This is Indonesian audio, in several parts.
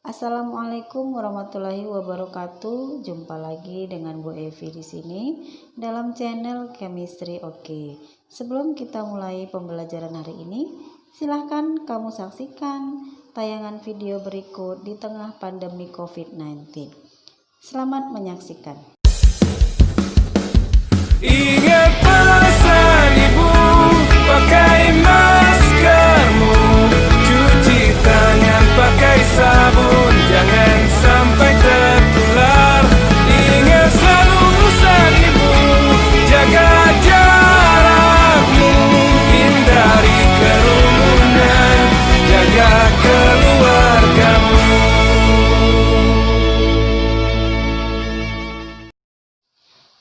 Assalamualaikum warahmatullahi wabarakatuh. Jumpa lagi dengan Bu Evi di sini dalam channel Chemistry Oke. Sebelum kita mulai pembelajaran hari ini, silahkan kamu saksikan tayangan video berikut di tengah pandemi COVID-19. Selamat menyaksikan. Ingat pesan ibu, pakai maskermu, cuci tangan pakai sabun, jangan sampai tertular. Ingat selalu pesan ibu, jaga jarakmu, hindari kerumunan, jaga keluargamu.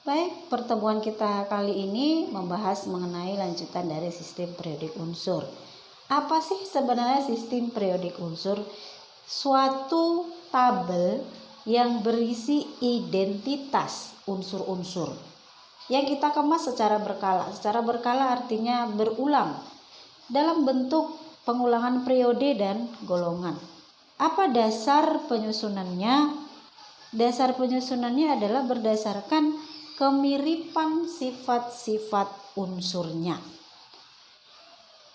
Baik, pertemuan kita kali ini membahas mengenai lanjutan dari sistem periodik unsur. Apa sih sebenarnya sistem periodik unsur? Suatu tabel yang berisi identitas unsur-unsur yang kita kemas secara berkala. Secara berkala artinya berulang dalam bentuk pengulangan periode dan golongan. Apa dasar penyusunannya? Dasar penyusunannya adalah berdasarkan kemiripan sifat-sifat unsurnya.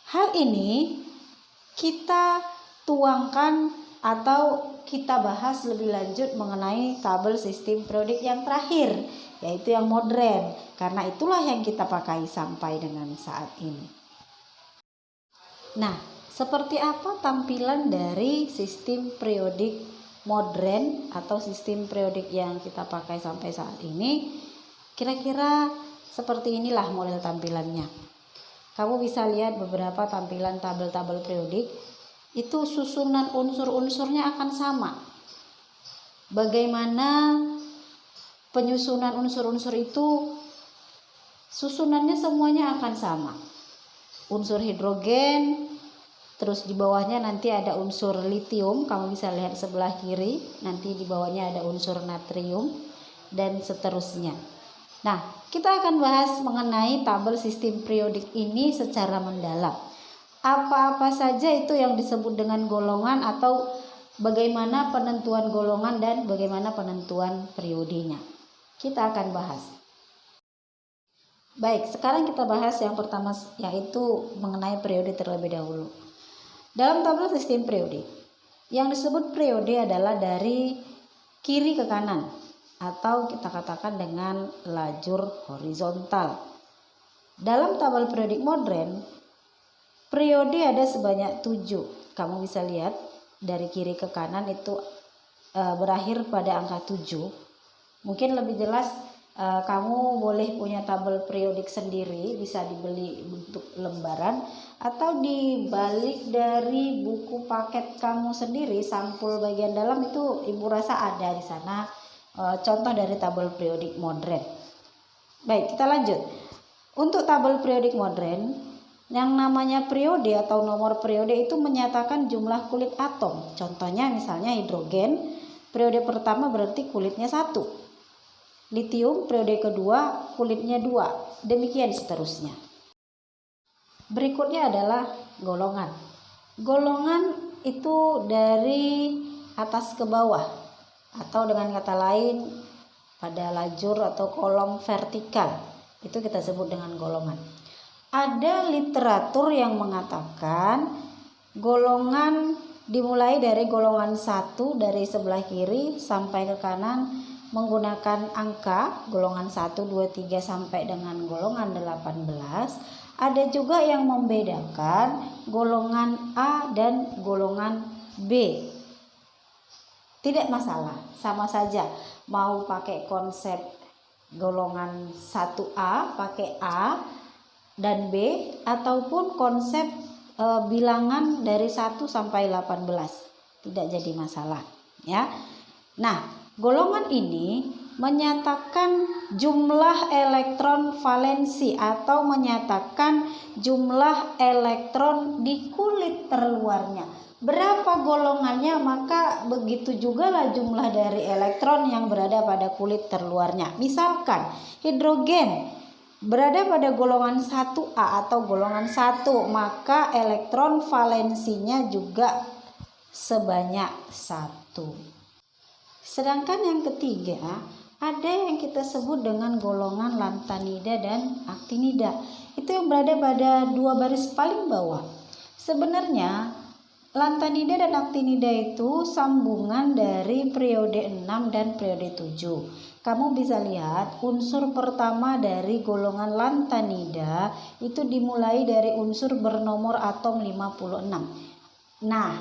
Hal ini kita tuangkan atau kita bahas lebih lanjut mengenai tabel sistem periodik yang terakhir, yaitu yang modern, karena itulah yang kita pakai sampai dengan saat ini. Nah, seperti apa tampilan dari sistem periodik modern atau sistem periodik yang kita pakai sampai saat ini? Kira-kira seperti inilah model tampilannya. Kamu bisa lihat beberapa tampilan tabel-tabel periodik, itu susunan unsur-unsurnya akan sama. Bagaimana penyusunan unsur-unsur itu? Susunannya semuanya akan sama. Unsur hidrogen, terus di bawahnya nanti ada unsur litium, kamu bisa lihat sebelah kiri, nanti di bawahnya ada unsur natrium, dan seterusnya. Nah, kita akan bahas mengenai tabel sistem periodik ini secara mendalam. Apa-apa saja itu yang disebut dengan golongan atau bagaimana penentuan golongan dan bagaimana penentuan periodenya. Kita akan bahas. Baik, sekarang kita bahas yang pertama, yaitu mengenai periode terlebih dahulu. Dalam tabel sistem periodik, yang disebut periode adalah dari kiri ke kanan, atau kita katakan dengan lajur horizontal. Dalam tabel periodik modern, periode ada sebanyak 7. Kamu bisa lihat dari kiri ke kanan itu berakhir pada angka 7. Mungkin lebih jelas kamu boleh punya tabel periodik sendiri, bisa dibeli untuk lembaran atau dibalik dari buku paket kamu sendiri, sampul bagian dalam itu ibu rasa ada di sana. Contoh dari tabel periodik modern. Baik, kita lanjut. Untuk tabel periodik modern, yang namanya periode atau nomor periode itu menyatakan jumlah kulit atom. Contohnya misalnya hidrogen, periode pertama berarti kulitnya 1. Litium, periode kedua kulitnya 2. Demikian seterusnya. Berikutnya adalah golongan. Golongan itu dari atas ke bawah, atau dengan kata lain pada lajur atau kolom vertikal, itu kita sebut dengan golongan. Ada literatur yang mengatakan golongan dimulai dari golongan 1 dari sebelah kiri sampai ke kanan menggunakan angka golongan 1, 2, 3 sampai dengan golongan 18. Ada juga yang membedakan golongan A dan golongan B. Tidak masalah, sama saja. Mau pakai konsep golongan 1A, pakai A dan B, ataupun konsep bilangan dari 1 sampai 18. Tidak jadi masalah, ya. Nah, golongan ini menyatakan jumlah elektron valensi atau menyatakan jumlah elektron di kulit terluarnya. Berapa golongannya, maka begitu juga lah jumlah dari elektron yang berada pada kulit terluarnya. Misalkan hidrogen berada pada golongan 1A atau golongan 1, maka elektron valensinya juga sebanyak 1. Sedangkan yang ketiga, ada yang kita sebut dengan golongan lantanida dan aktinida. Itu yang berada pada 2 baris paling bawah. Sebenarnya lantanida dan aktinida itu sambungan dari periode 6 dan periode 7. Kamu bisa lihat unsur pertama dari golongan lantanida itu dimulai dari unsur bernomor atom 56. Nah,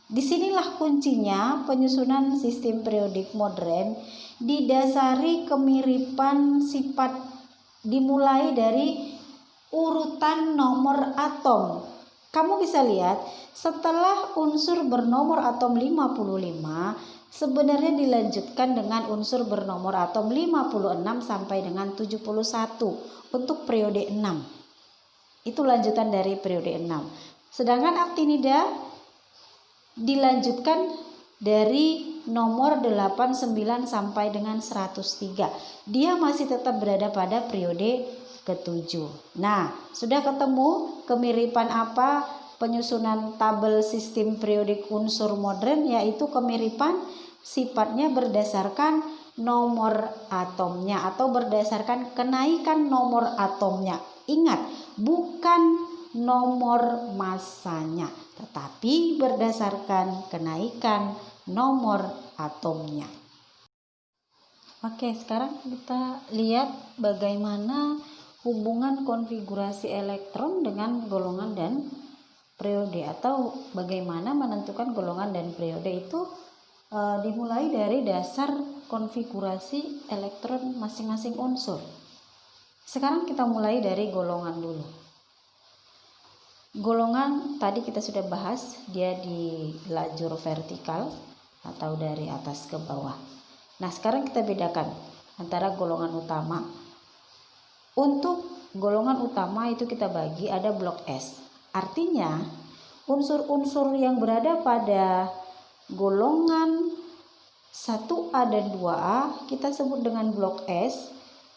disinilah kuncinya penyusunan sistem periodik modern didasari kemiripan sifat dimulai dari urutan nomor atom. Kamu bisa lihat setelah unsur bernomor atom 55 sebenarnya dilanjutkan dengan unsur bernomor atom 56 sampai dengan 71 untuk periode 6. Itu lanjutan dari periode 6. Sedangkan aktinida dilanjutkan dari nomor 89 sampai dengan 103. Dia masih tetap berada pada periode ke-7. Nah, sudah ketemu kemiripan apa penyusunan tabel sistem periodik unsur modern, yaitu kemiripan sifatnya berdasarkan nomor atomnya atau berdasarkan kenaikan nomor atomnya. Ingat, bukan nomor masanya, tetapi berdasarkan kenaikan nomor atomnya. Oke, sekarang kita lihat bagaimana hubungan konfigurasi elektron dengan golongan dan periode, atau bagaimana menentukan golongan dan periode itu dimulai dari dasar konfigurasi elektron masing-masing unsur. Sekarang kita mulai dari golongan dulu. Golongan tadi kita sudah bahas, dia di lajur vertikal atau dari atas ke bawah. Nah, sekarang kita bedakan antara golongan utama. Untuk golongan utama itu kita bagi ada blok S. Artinya unsur-unsur yang berada pada golongan 1A dan 2A kita sebut dengan blok S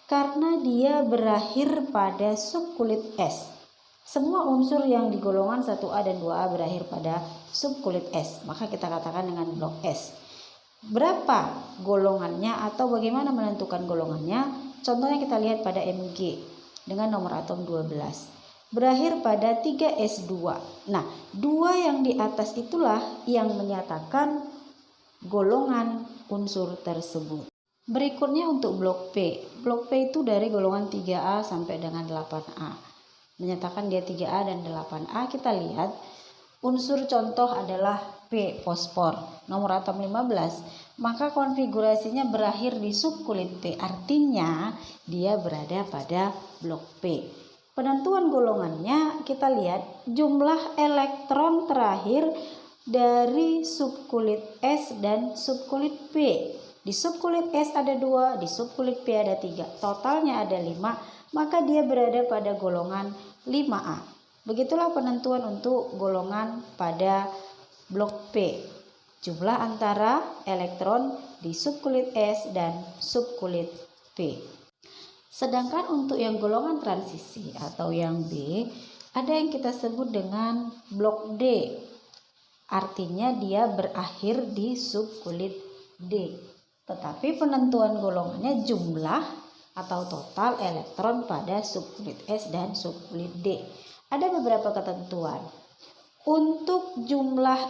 karena dia berakhir pada subkulit S. Semua unsur yang di golongan 1A dan 2A berakhir pada subkulit S, maka kita katakan dengan blok S. Berapa golongannya atau bagaimana menentukan golongannya? Contohnya kita lihat pada Mg dengan nomor atom 12. Berakhir pada 3S2. Nah, 2 yang di atas itulah yang menyatakan golongan unsur tersebut. Berikutnya untuk blok P. Blok P itu dari golongan 3A sampai dengan 8A. Menyatakan dia 3A dan 8A. Kita lihat unsur contoh adalah P, fosfor, nomor atom 15. Maka konfigurasinya berakhir di subkulit P. Artinya dia berada pada blok P. Penentuan golongannya kita lihat jumlah elektron terakhir dari subkulit S dan subkulit P. Di subkulit S ada 2, di subkulit P ada 3. Totalnya ada 5, maka dia berada pada golongan 5A. Begitulah penentuan untuk golongan pada blok P. Jumlah antara elektron di subkulit S dan subkulit P. Sedangkan untuk yang golongan transisi atau yang B, ada yang kita sebut dengan blok D. Artinya dia berakhir di subkulit D. Tetapi penentuan golongannya jumlah atau total elektron pada subkulit S dan subkulit D. Ada beberapa ketentuan. Untuk jumlah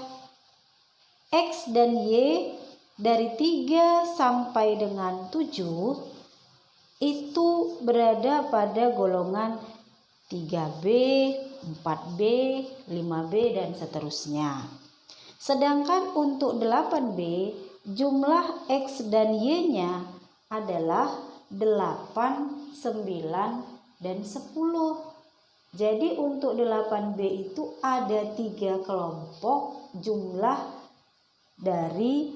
X dan Y dari 3 sampai dengan 7 itu berada pada golongan 3B, 4B, 5B, dan seterusnya. Sedangkan untuk 8B, jumlah X dan Y-nya adalah 8, 9, dan 10. Jadi untuk 8B itu ada 3 kelompok jumlah dari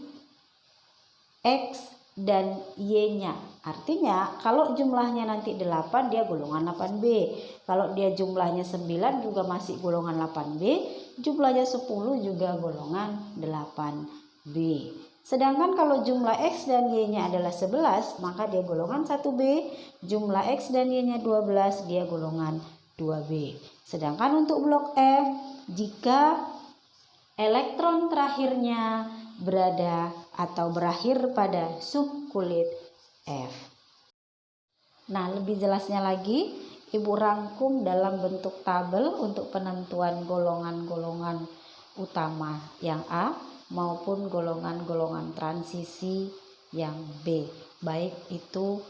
X dan Y-nya. Artinya kalau jumlahnya nanti 8 dia golongan 8B. Kalau dia jumlahnya 9 juga masih golongan 8B. Jumlahnya 10 juga golongan 8B. Sedangkan kalau jumlah X dan Y-nya adalah 11 maka dia golongan 1B. Jumlah X dan Y-nya 12 dia golongan 2B. Sedangkan untuk blok F, jika elektron terakhirnya berada atau berakhir pada subkulit F. Nah, lebih jelasnya lagi, Ibu rangkum dalam bentuk tabel untuk penentuan golongan-golongan utama yang A maupun golongan-golongan transisi yang B, baik itu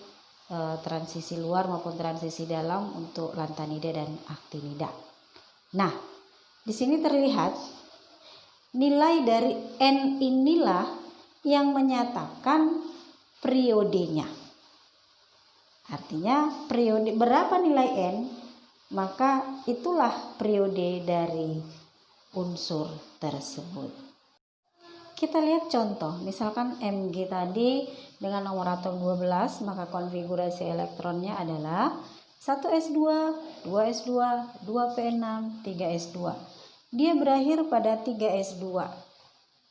transisi luar maupun transisi dalam untuk lantanida dan aktinida. Nah, di sini terlihat nilai dari N inilah yang menyatakan periodenya. Artinya periode berapa nilai N, maka itulah periode dari unsur tersebut. Kita lihat contoh, misalkan Mg tadi dengan nomor atom 12, maka konfigurasi elektronnya adalah 1s2, 2s2, 2p6, 3s2. Dia berakhir pada 3s2.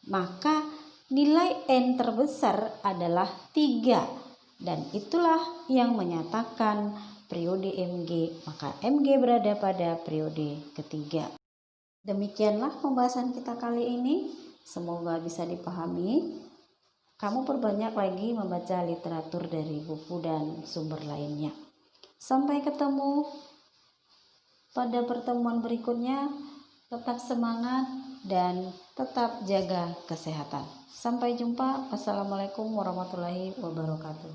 Maka nilai N terbesar adalah 3. Dan itulah yang menyatakan periode Mg, maka Mg berada pada periode ketiga. Demikianlah pembahasan kita kali ini, semoga bisa dipahami. Kamu perbanyak lagi membaca literatur dari buku dan sumber lainnya. Sampai ketemu pada pertemuan berikutnya, tetap semangat dan tetap jaga kesehatan. Sampai jumpa. Wassalamualaikum warahmatullahi wabarakatuh.